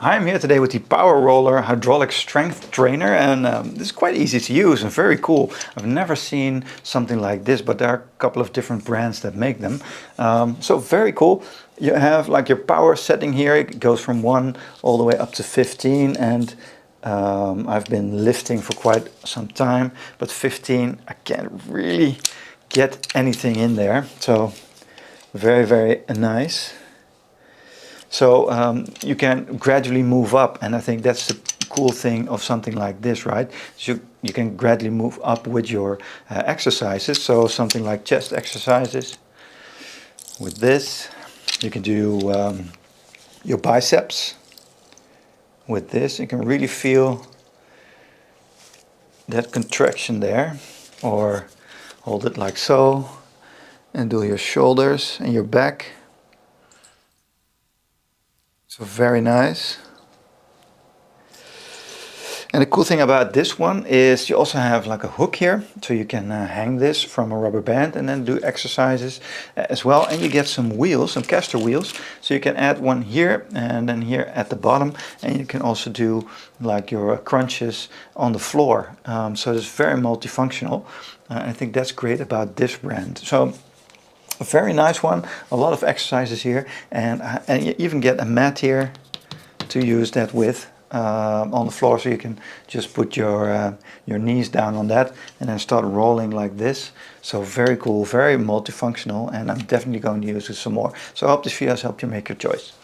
I'm here today with the Power Roller hydraulic strength trainer, and this is quite easy to use and very cool. I've never seen something like this, but there are a couple of different brands that make them. So very cool. You have like your power setting here. It goes from 1 all the way up to 15, and I've been lifting for quite some time, but 15 I can't really get anything in there. So very nice. So you can gradually move up, and I think that's the cool thing of something like this, right? So you can gradually move up with your exercises. So something like chest exercises with this. You can do your biceps with this. You can really feel that contraction there, or hold it like so and do your shoulders and your back. So very nice. And the cool thing about this one is you also have like a hook here, so you can hang this from a rubber band and then do exercises as well. And you get some wheels, some caster wheels, so you can add one here and then here at the bottom, and you can also do like your crunches on the floor. So it's very multifunctional. I think that's great about this brand. So a very nice one, a lot of exercises here, and you even get a mat here to use that with on the floor, so you can just put your knees down on that and then start rolling like this. So very cool, very multifunctional, and I'm definitely going to use it some more. So I hope this video has helped you make your choice.